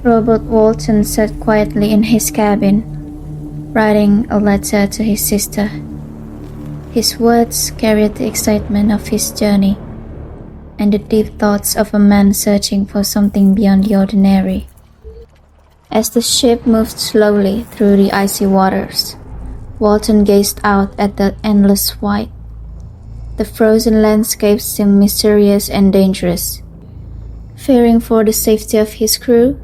Robert Walton sat quietly in his cabin, writing a letter to his sister. His words carried the excitement of his journey and the deep thoughts of a man searching for something beyond the ordinary. As the ship moved slowly through the icy waters, Walton gazed out at the endless void. The frozen landscape seemed mysterious and dangerous. Fearing for the safety of his crew,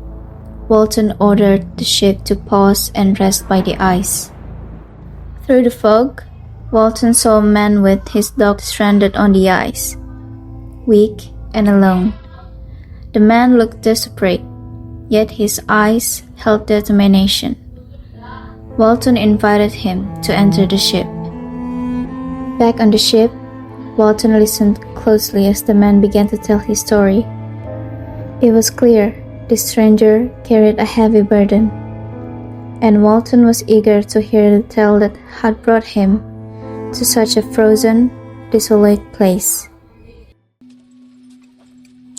Walton ordered the ship to pause and rest by the ice. Through the fog, Walton saw a man with his dog stranded on the ice, weak and alone. The man looked desperate, yet his eyes held determination. Walton invited him to enter the ship. Back on the ship, Walton listened closely as the man began to tell his story. It was clear the stranger carried a heavy burden, and Walton was eager to hear the tale that had brought him to such a frozen, desolate place.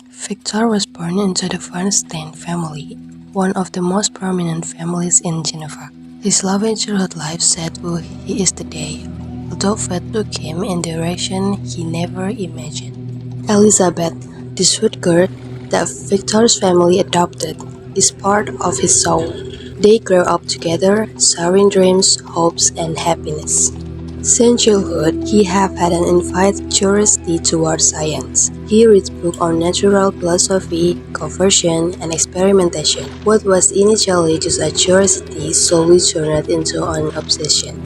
Victor was born into the Frankenstein family, one of the most prominent families in Geneva. His loving childhood life set who he is today, although fate took him in a direction he never imagined. Elizabeth, the sweet girl that Victor's family adopted, is part of his soul. They grew up together, sharing dreams, hopes, and happiness. Since childhood, he have had an infinite curiosity towards science. He reads books on natural philosophy, conversion, and experimentation. What was initially just a curiosity slowly turned into an obsession.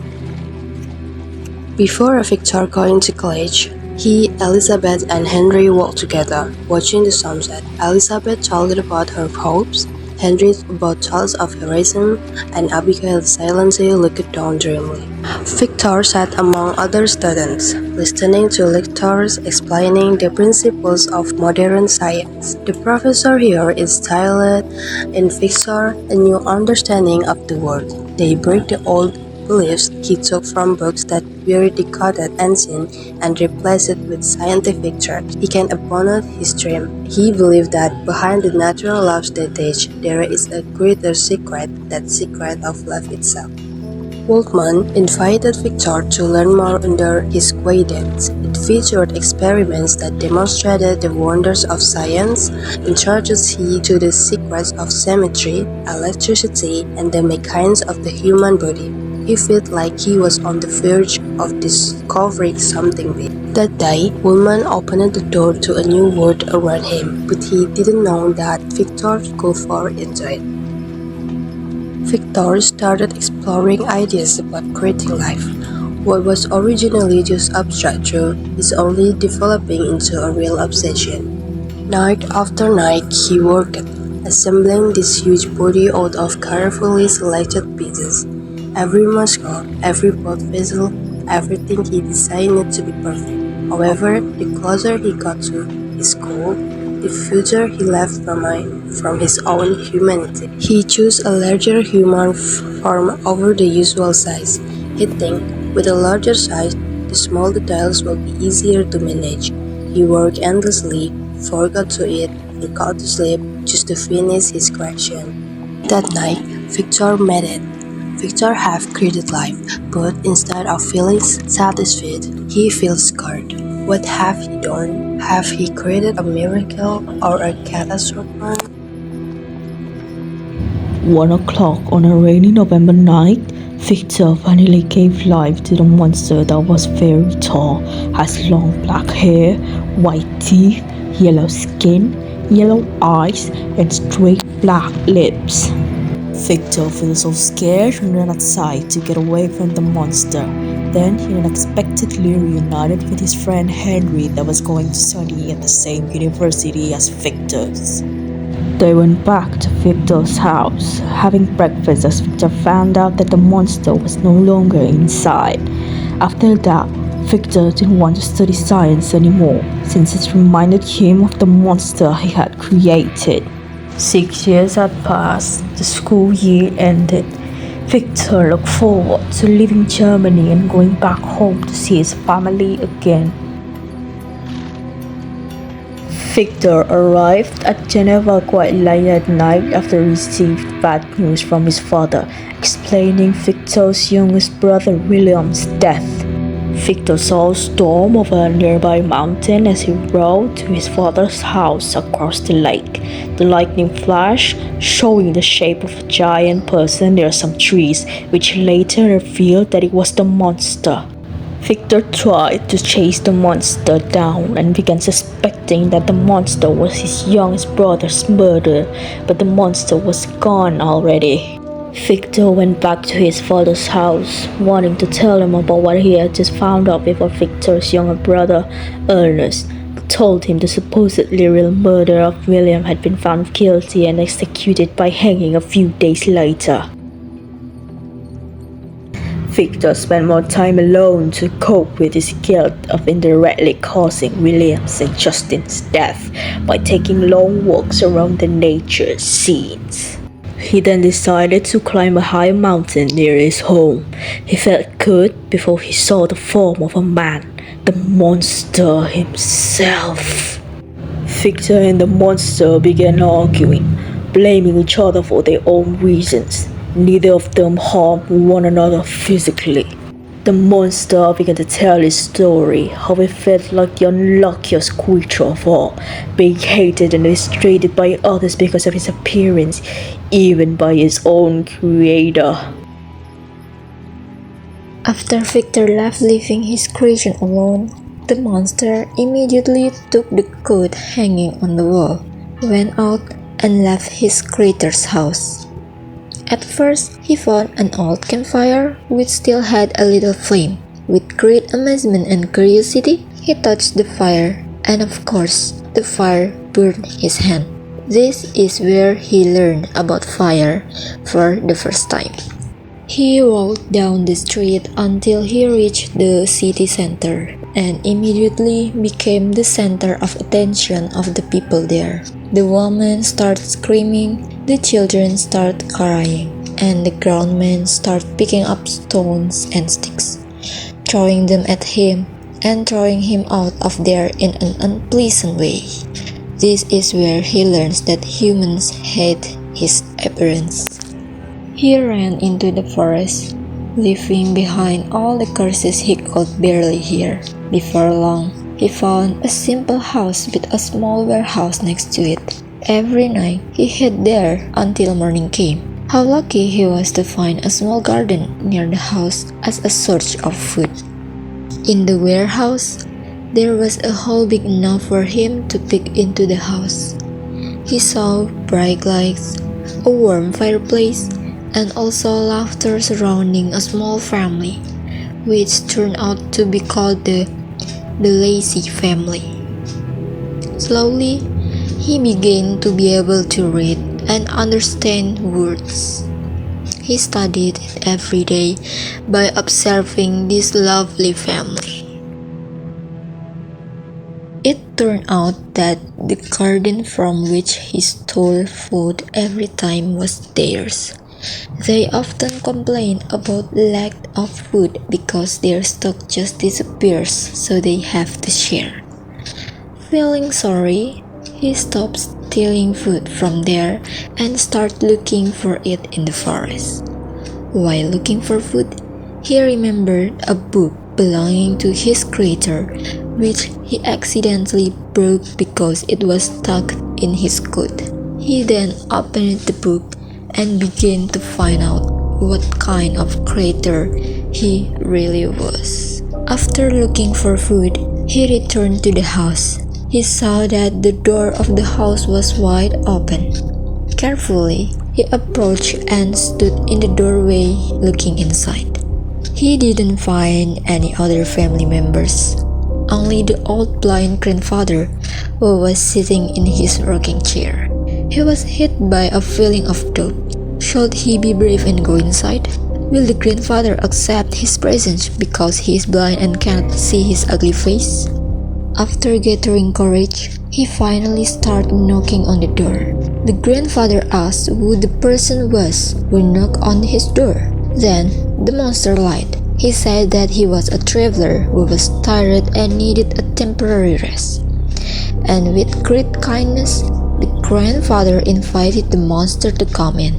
Before Victor going to college, he, Elizabeth, and Henry walked together, watching the sunset. Elizabeth told about her hopes, Henry about tales of heroism, and Abigail silently looked down dreamily. Victor sat among other students, listening to lecturers explaining the principles of modern science. The professor here instilled in Victor a new understanding of the world. They break the old beliefs he took from books that were decoded ancient and replaced it with scientific truth. He can abandon his dream. He believed that behind the natural laws they teach, there is a greater secret, that secret of life itself. Waltman invited Victor to learn more under his guidance. It featured experiments that demonstrated the wonders of science, introduced him to the secrets of symmetry, electricity, and the mechanics of the human body. He felt like he was on the verge of discovering something big. That day, Woolman opened the door to a new world around him, but he didn't know that Victor could fall into it. Victor started exploring ideas about creating life. What was originally just abstract truth is only developing into a real obsession. Night after night, he worked, assembling this huge body out of carefully selected pieces. Every muscle, every blood vessel, everything he designed to be perfect. However, the closer he got to his goal, the further he left from his own humanity. He chose a larger human form over the usual size. He think, with a larger size, the small details will be easier to manage. He worked endlessly, forgot to eat, and got to sleep just to finish his creation. That night, Victor made it. Victor have created life, but instead of feeling satisfied, he feels scared. What have he done? Have he created a miracle or a catastrophe? 1 o'clock on a rainy November night, Victor finally gave life to the monster that was very tall, has long black hair, white teeth, yellow skin, yellow eyes, and straight black lips. Victor feels so scared and ran outside to get away from the monster. Then he unexpectedly reunited with his friend Henry that was going to study at the same university as Victor's. They went back to Victor's house, having breakfast as Victor found out that the monster was no longer inside. After that, Victor didn't want to study science anymore, since it reminded him of the monster he had created. 6 years had passed, the school year ended. Victor looked forward to leaving Germany and going back home to see his family again. Victor arrived at Geneva quite late at night after received bad news from his father, explaining Victor's youngest brother William's death. Victor saw a storm over a nearby mountain as he rode to his father's house across the lake. The lightning flashed, showing the shape of a giant person near some trees, which later revealed that it was the monster. Victor tried to chase the monster down and began suspecting that the monster was his youngest brother's murderer, but the monster was gone already. Victor went back to his father's house, wanting to tell him about what he had just found out before Victor's younger brother, Ernest, told him the supposedly real murderer of William had been found guilty and executed by hanging a few days later. Victor spent more time alone to cope with his guilt of indirectly causing William's and Justin's death by taking long walks around the nature scenes. He then decided to climb a high mountain near his home. He felt good before he saw the form of a man, the monster himself. Victor and the monster began arguing, blaming each other for their own reasons. Neither of them harmed one another physically. The monster began to tell his story, how he felt like the unluckiest creature of all, being hated and mistreated by others because of his appearance, even by his own creator. After Victor left leaving his creation alone, the monster immediately took the coat hanging on the wall, went out, and left his creator's house. At first, he found an old campfire which still had a little flame. With great amazement and curiosity, he touched the fire, and of course, the fire burned his hand. This is where he learned about fire for the first time. He walked down the street until he reached the city center and immediately became the center of attention of the people there. The woman started screaming, the children started crying, and the grown men started picking up stones and sticks, throwing them at him and throwing him out of there in an unpleasant way. This is where he learns that humans hate his appearance. He ran into the forest, leaving behind all the curses he could barely hear. Before long, he found a simple house with a small warehouse next to it. Every night, he hid there until morning came. How lucky he was to find a small garden near the house as a source of food. In the warehouse, there was a hole big enough for him to peek into the house. He saw bright lights, a warm fireplace, and also laughter surrounding a small family, which turned out to be called the lazy family. Slowly, he began to be able to read and understand words. He studied it every day by observing this lovely family. It turned out that the garden from which he stole food every time was theirs. They often complain about lack of food because their stock just disappears, so they have to share. Feeling sorry, he stopped stealing food from there and started looking for it in the forest. While looking for food, he remembered a book belonging to his creator, which he accidentally broke because it was stuck in his coat. He then opened the book and began to find out what kind of creator he really was. After looking for food, he returned to the house. He saw that the door of the house was wide open. Carefully, he approached and stood in the doorway looking inside. He didn't find any other family members, only the old blind grandfather who was sitting in his rocking chair. He was hit by a feeling of doubt. Should he be brave and go inside? Will the grandfather accept his presence because he is blind and cannot see his ugly face? After gathering courage, he finally started knocking on the door. The grandfather asked who the person was who knocked on his door. Then, the monster lied. He said that he was a traveler who was tired and needed a temporary rest. and with great kindness, the grandfather invited the monster to come in,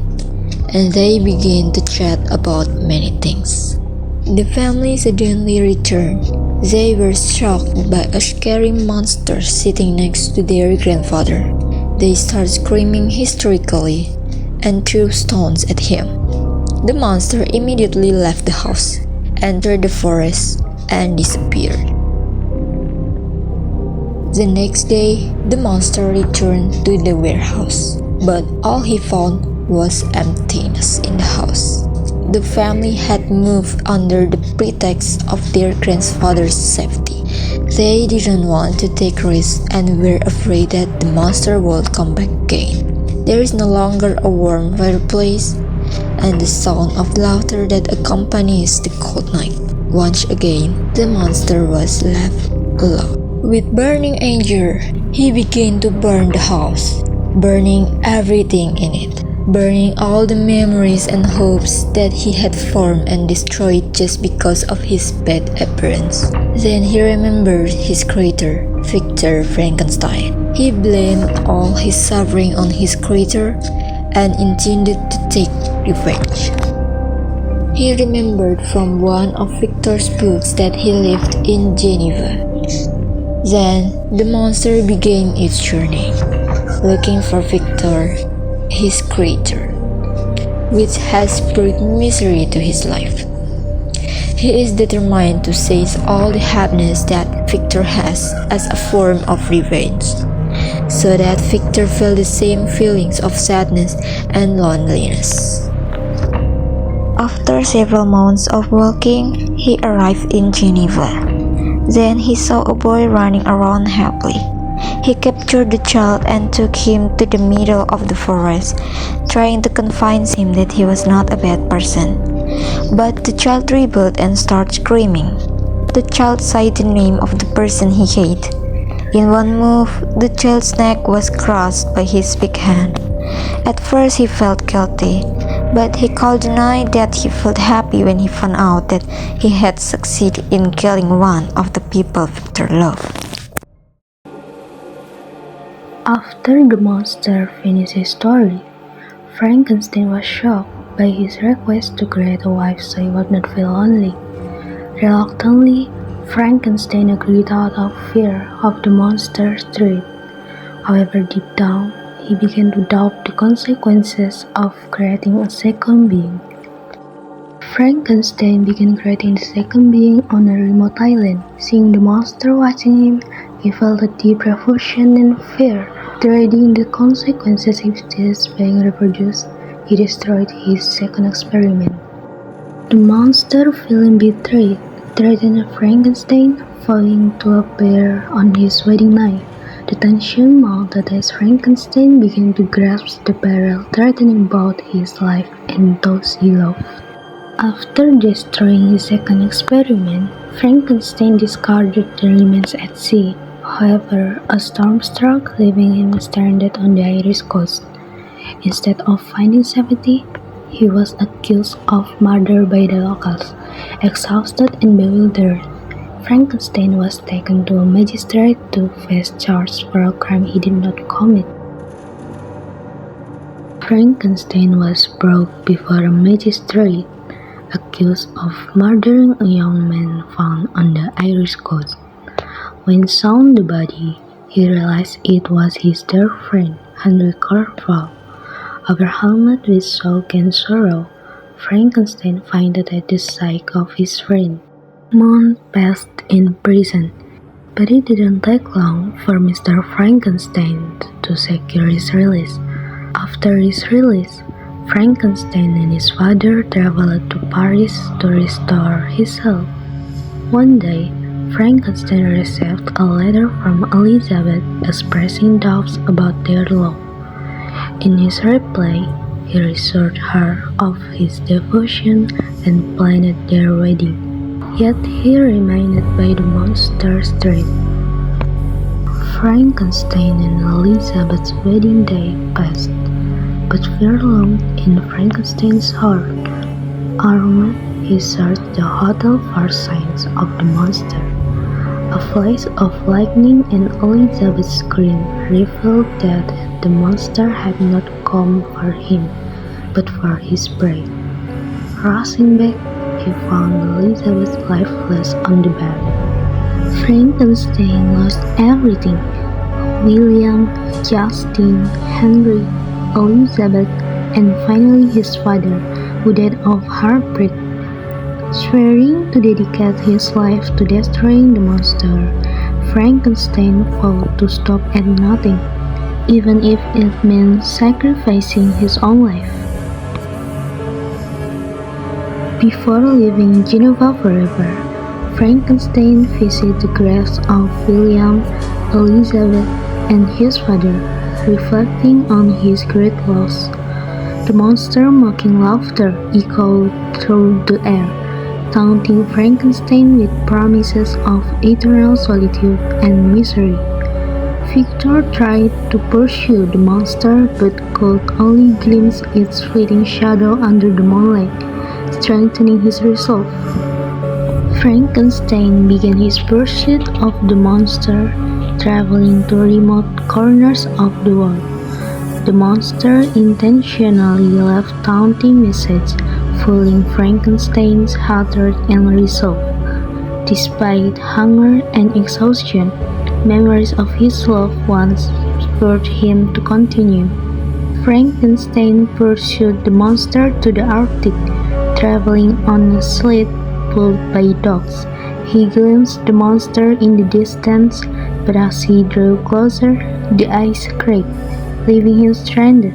and they began to chat about many things. The family suddenly returned. They were shocked by a scary monster sitting next to their grandfather. They started screaming hysterically and threw stones at him. The monster immediately left the house, entered the forest, and disappeared. The next day, the monster returned to the warehouse, but all he found was emptiness in the house. The family had moved under the pretext of their grandfather's safety. They didn't want to take risks and were afraid that the monster would come back again. There is no longer a warm fireplace and the sound of laughter that accompanies the cold night. Once again, the monster was left alone. With burning anger, he began to burn the house, burning everything in it, burning all the memories and hopes that he had formed and destroyed just because of his bad appearance. Then he remembered his creator, Victor Frankenstein. He blamed all his suffering on his creator and intended to take revenge. He remembered from one of Victor's books that he lived in Geneva. Then the monster began its journey, looking for Victor, his creator, which has brought misery to his life. He is determined to seize all the happiness that Victor has as a form of revenge, so that Victor felt the same feelings of sadness and loneliness. After several months of walking, he arrived in Geneva. Then he saw a boy running around happily. He captured the child and took him to the middle of the forest, trying to convince him that he was not a bad person. But the child rebelled and started screaming. The child said the name of the person he hated. In one move, the child's neck was crushed by his big hand. At first he felt guilty, but he could deny that he felt happy when he found out that he had succeeded in killing one of the people Victor loved. After the monster finished his story, Frankenstein was shocked by his request to create a wife so he would not feel lonely. Reluctantly, Frankenstein agreed out of fear of the monster's threat. However, deep down, he began to doubt the consequences of creating a second being. Frankenstein began creating the second being on a remote island. Seeing the monster watching him, he felt a deep revulsion and fear. Dreading the consequences if this being reproduced, he destroyed his second experiment. The monster, feeling betrayed, threatened Frankenstein, vowing to appear on his wedding night. The tension mounted as Frankenstein began to grasp the barrel, threatening both his life and those he loved. After destroying his second experiment, Frankenstein discarded the remains at sea. However, a storm struck, leaving him stranded on the Irish coast. Instead of finding safety, he was accused of murder by the locals. Exhausted and bewildered, Frankenstein was taken to a magistrate to face charges for a crime he did not commit. Frankenstein was brought before a magistrate, accused of murdering a young man found on the Irish coast. When shown the body, he realized it was his dear friend, Henry Corval. Overwhelmed with shock and sorrow, Frankenstein fainted at the sight of his friend. Months passed in prison, but it didn't take long for Mr. Frankenstein to secure his release. After his release, Frankenstein and his father traveled to Paris to restore his health. One day, Frankenstein received a letter from Elizabeth expressing doubts about their love. In his reply, he assured her of his devotion and planned their wedding. Yet he remained by the monster's threat. Frankenstein and Elizabeth's wedding day passed, but fear loomed in Frankenstein's heart. Armed, he searched the hotel for signs of the monster. A flash of lightning and Elizabeth's scream revealed that the monster had not come for him, but for his prey. Rushing back, he found Elizabeth lifeless on the bed. Frankenstein lost everything: William, Justin, Henry, Elizabeth, and finally his father, who died of heartbreak. Swearing to dedicate his life to destroying the monster, Frankenstein vowed to stop at nothing, even if it meant sacrificing his own life. Before leaving Geneva forever, Frankenstein visited the graves of William, Elizabeth, and his father, reflecting on his great loss. The monster mocking laughter echoed through the air, taunting Frankenstein with promises of eternal solitude and misery. Victor tried to pursue the monster but could only glimpse its fleeting shadow under the moonlight, strengthening his resolve. Frankenstein began his pursuit of the monster, traveling to remote corners of the world. The monster intentionally left taunting messages, fueling Frankenstein's hatred and resolve. Despite hunger and exhaustion, memories of his loved ones spurred him to continue. Frankenstein pursued the monster to the Arctic, traveling on a sled pulled by dogs. He glimpsed the monster in the distance, but as he drew closer, the ice cracked, leaving him stranded.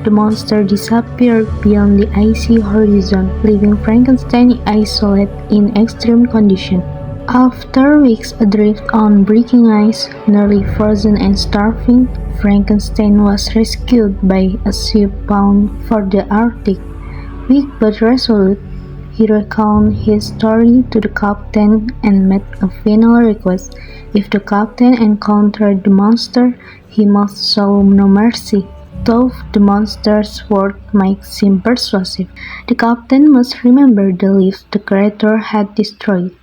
The monster disappeared beyond the icy horizon, leaving Frankenstein isolated in extreme conditions. After weeks adrift on breaking ice, nearly frozen and starving, Frankenstein was rescued by a ship bound for the Arctic. Weak but resolute, he recounted his story to the captain and made a final request. If the captain encountered the monster, he must show no mercy. Though the monster's words might seem persuasive, the captain must remember the lives the creature had destroyed.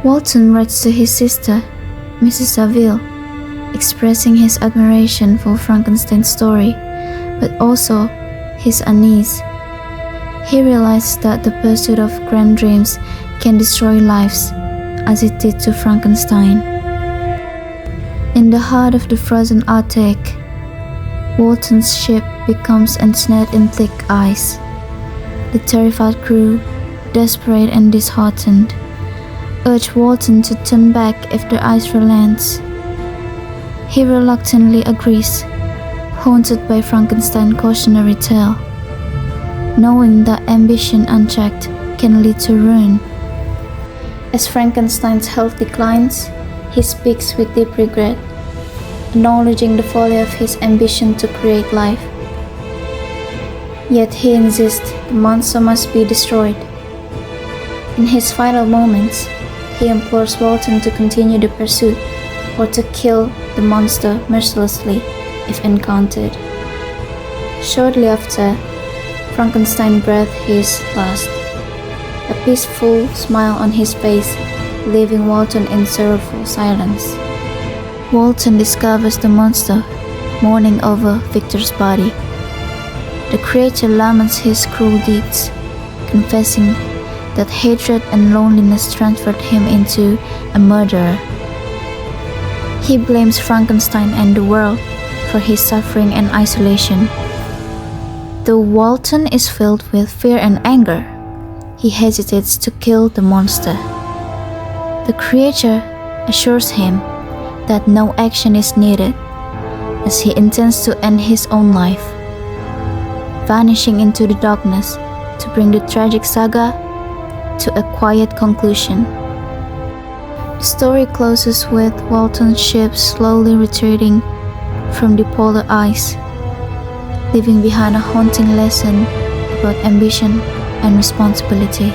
Walton writes to his sister, Mrs. Saville, expressing his admiration for Frankenstein's story, but also his unease. He realized that the pursuit of grand dreams can destroy lives, as it did to Frankenstein. In the heart of the frozen Arctic, Walton's ship becomes ensnared in thick ice. The terrified crew, desperate and disheartened, urge Walton to turn back if the ice relents. He reluctantly agrees, haunted by Frankenstein's cautionary tale, knowing that ambition unchecked can lead to ruin. As Frankenstein's health declines, he speaks with deep regret, acknowledging the folly of his ambition to create life. Yet he insists the monster must be destroyed. In his final moments, he implores Walton to continue the pursuit or to kill the monster mercilessly if encountered. Shortly after, Frankenstein breathed his last, a peaceful smile on his face, leaving Walton in sorrowful silence. Walton discovers the monster mourning over Victor's body. The creature laments his cruel deeds, confessing that hatred and loneliness transferred him into a murderer. He blames Frankenstein and the world for his suffering and isolation. Though Walton is filled with fear and anger, he hesitates to kill the monster. The creature assures him that no action is needed, as he intends to end his own life, vanishing into the darkness to bring the tragic saga to a quiet conclusion. The story closes with Walton's ship slowly retreating from the polar ice, leaving behind a haunting lesson about ambition and responsibility.